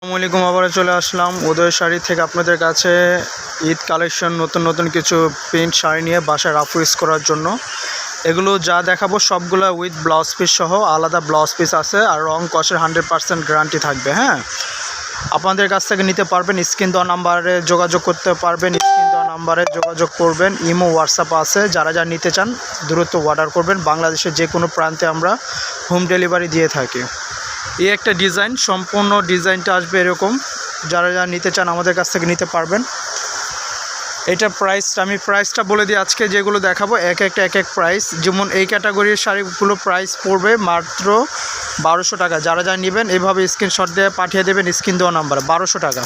আসসালামু আলাইকুম, আবার চলে আসলাম উদয় শাড়ি থেকে আপনাদের কাছে ঈদ কালেকশন নতুন নতুন কিছু প্রিন্ট শাড়ি নিয়ে বাসায় রাফ ইউজ করার জন্য। এগুলো যা দেখাবো সবগুলো উইথ ব্লাউজ পিস সহ, আলাদা ব্লাউজ পিস আছে আর রং কষের 100% গ্যারান্টি থাকবে। হ্যাঁ, আপনাদের কাছ থেকে নিতে পারবেন, স্ক্রিন দেওয়া নাম্বারে যোগাযোগ করতে পারবেন। স্ক্রিন দেওয়া নাম্বারে যোগাযোগ করবেন, ইমো হোয়াটসঅ্যাপ আছে। যারা যা নিতে চান দ্রুত অর্ডার করবেন। বাংলাদেশের যে কোনো প্রান্তে আমরা হোম ডেলিভারি দিয়ে থাকি। এই একটা ডিজাইন, সম্পূর্ণ ডিজাইনটা আসবে এরকম। যারা যা নিতে চান আমাদের কাছ থেকে নিতে পারবেন। এটা আমি প্রাইসটা বলে দিই। আজকে যেগুলো দেখাবো এক এক প্রাইস। যেমন এই ক্যাটাগরির শাড়িগুলো প্রাইস পড়বে মাত্র 1200 টাকা। যারা যা নেবেন এভাবে স্ক্রিনশট দিয়ে পাঠিয়ে দেবেন স্ক্রিন দেওয়া নাম্বারে, 1200 টাকা।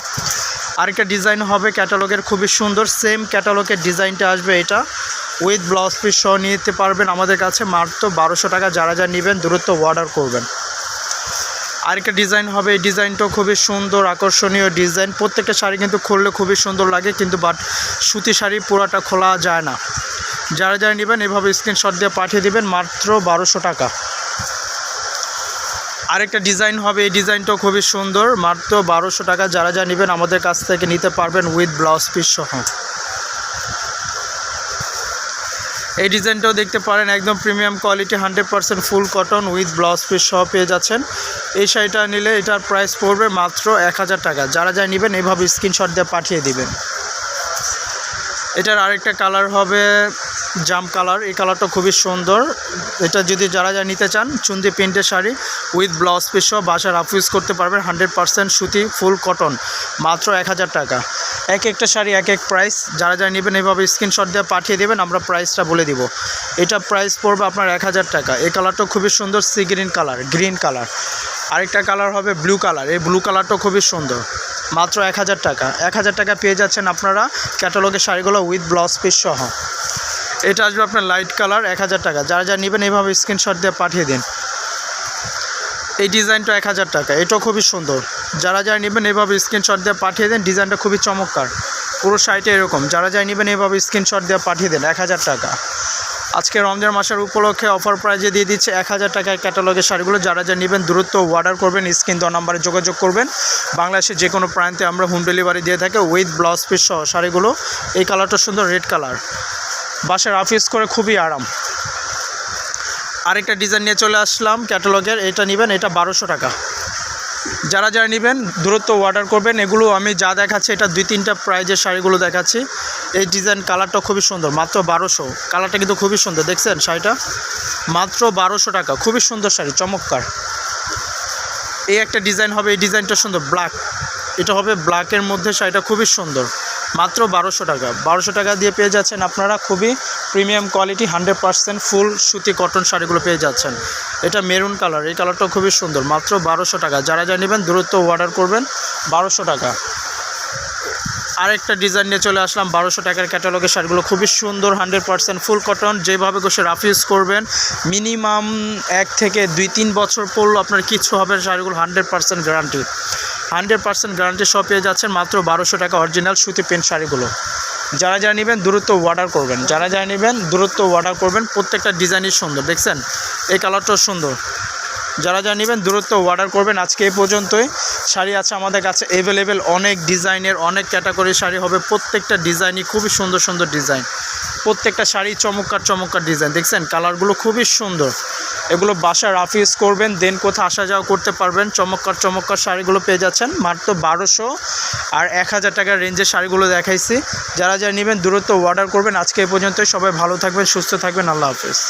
আরেকটা ডিজাইন হবে ক্যাটালগের, খুবই সুন্দর, সেম ক্যাটালগের ডিজাইনটা আসবে। এটা উইথ ব্লাউজ পিস সহ নিতে পারবেন আমাদের কাছে মাত্র 1200 টাকা। যারা যা নেবেন দ্রুত অর্ডার করবেন। আরেকটা ডিজাইন হবে, এই ডিজাইনটাও খুবই সুন্দর, আকর্ষণীয় ডিজাইন। প্রত্যেকটা শাড়ি কিন্তু খুললে খুবই সুন্দর লাগে, কিন্তু বাট সুতি শাড়ি পুরাটা খোলা যায় না। যারা যারা নেবেন এভাবে স্ক্রিনশট দিয়ে পাঠিয়ে দেবেন মাত্র 1200 টাকা। আরেকটা ডিজাইন হবে, এই ডিজাইনটাও খুবই সুন্দর, মাত্র 1200 টাকা। যারা যা নেবেন আমাদের কাছ থেকে নিতে পারবেন উইথ ব্লাউজ পিস সহ। এই ডিজাইনটাও দেখতে পারেন, একদম premium quality, 100% full cotton with blouse piece সহ পেয়ে যাচ্ছেন। এই শাড়িটা নিলে এটার প্রাইস পড়বে মাত্র 1000 টাকা। যারা যা নেবেন এইভাবে স্ক্রিনশট দিয়ে পাঠিয়ে দিবেন। এটার আরেকটা কালার হবে জাম কালার, এই কালারটা খুবই সুন্দর। এটা যদি যারা যা নিতে চান, চুন্দি প্রিন্টের শাড়ি উইথ ব্লাউজ পিস সহ বাসায় রাফ ইউজ করতে পারবেন, 100% সুতি ফুল কটন, মাত্র 1000 টাকা। এক একটা শাড়ি এক এক প্রাইস। যারা যা নেবেন এইভাবে স্ক্রিনশট দিয়ে পাঠিয়ে দেবেন, আমরা প্রাইসটা বলে দিব। এটা প্রাইস পড়বে আপনার 1000 টাকা। এই কালারটা খুবই সুন্দর, সি গ্রিন কালার। আরেকটা কালার হবে ব্লু কালার, এই ব্লু কালারটা খুবই সুন্দর, মাত্র 1000 টাকা। 1000 টাকা পেয়ে যাচ্ছেন আপনারা ক্যাটালগের শাড়িগুলো উইথ ব্লাউজ পিস সহ। এটা আসবে আপনার লাইট কালার, 1000 টাকা। যারা যা নেবেন এইভাবে স্ক্রিনশট দিয়ে পাঠিয়ে দিন। এই ডিজাইনটা 1000 টাকা, এটাও খুবই সুন্দর। যারা যা নেবেন এইভাবে স্ক্রিনশট দিয়ে পাঠিয়ে দেন। ডিজাইনটা খুবই চমৎকার, পুরো শাড়িটা এরকম। যারা যা নেবেন এইভাবে স্ক্রিনশট দিয়ে পাঠিয়ে দেন, 1000 টাকা। আজকে রমজান মাসের উপলক্ষে অফার প্রাইজে দিয়ে দিচ্ছে 1000 টাকায় ক্যাটালগের শাড়িগুলো। যারা যা নেবেন দ্রুত অর্ডার করবেন, স্ক্রিন দেওয়া নাম্বারে যোগাযোগ করবেন। বাংলাদেশের যে কোনো প্রান্তে আমরা হোম ডেলিভারি দিয়ে থাকি উইথ ব্লাউজ পিস সহ শাড়িগুলো। এই কালারটা সুন্দর, রেড কালার, বাসায় রাফ ইউজ করে খুবই আরাম। আরেকটা ডিজাইন নিয়ে চলে আসলাম ক্যাটালগের, এটা নেবেন, এটা 1200 টাকা। যারা যারা নেবেন দ্রুত অর্ডার করবেন। এগুলো আমি যা দেখাচ্ছি এটা 2-3টা প্রাইজের শাড়িগুলো দেখাচ্ছি। এই ডিজাইন কালারটা খুবই সুন্দর, মাত্র 1200। কালারটা কিন্তু খুবই সুন্দর, দেখছেন শাড়িটা, মাত্র 1200 টাকা। খুবই সুন্দর শাড়ি, চমৎকার। এই একটা ডিজাইন হবে, এই ডিজাইনটা সুন্দর, ব্ল্যাক, এটা হবে ব্ল্যাকের মধ্যে। শাড়িটা খুবই সুন্দর, মাত্র 1200 টাকা। 1200 টাকা দিয়ে পেয়ে যাচ্ছেন আপনারা খুবই প্রিমিয়াম কোয়ালিটি 100% ফুল সুতি কটন শাড়িগুলো পেয়ে যাচ্ছেন। এটা মেরুন কালার, এই কালারটাও খুবই সুন্দর, মাত্র 1200 টাকা। যারা যা নেবেন দ্রুত অর্ডার করবেন, 1200 টাকা। আরেকটা ডিজাইন নিয়ে চলে আসলাম 1200 টাকার ক্যাটালগের শাড়িগুলো, খুবই সুন্দর, 100% ফুল কটন। যেভাবে বসে রাফ ইউজ করবেন মিনিমাম 1 থেকে 2-3 বছর পরলেও আপনার কিছু হবে। শাড়িগুলো 100% গ্যারান্টি, 100% গ্যারান্টি সব পেয়ে যাচ্ছেন মাত্র 1200 টাকা। অরিজিনাল সুতি প্রিন্ট শাড়িগুলো। যারা যা নেবেন দ্রুত অর্ডার করবেন, যারা যা নেবেন দ্রুত অর্ডার করবেন। প্রত্যেকটা ডিজাইনই সুন্দর, দেখছেন এই কালারটাও সুন্দর। যারা যা নেবেন দ্রুত অর্ডার করবেন। আজকে এই পর্যন্তই। শাড়ি আছে আমাদের কাছে অ্যাভেলেবেল, অনেক ডিজাইনের, অনেক ক্যাটাগরির শাড়ি হবে। প্রত্যেকটা ডিজাইনই খুবই সুন্দর সুন্দর ডিজাইন। প্রত্যেকটা শাড়ি চমৎকার ডিজাইন, দেখছেন কালারগুলো খুবই সুন্দর। এগুলো বাসায় রাফ ইউজ করবেন, দেন কোথাও আসা যাওয়া করতে পারবেন। চমৎকার শাড়িগুলো পেয়ে যাচ্ছেন মাত্র 1200 আর 1000 টাকার রেঞ্জের শাড়িগুলো দেখাইছি। যারা যা নেবেন দ্রুত অর্ডার করবেন। আজকে এই পর্যন্তই। সবাই ভালো থাকবেন, সুস্থ থাকবেন, আল্লাহ হাফেজ।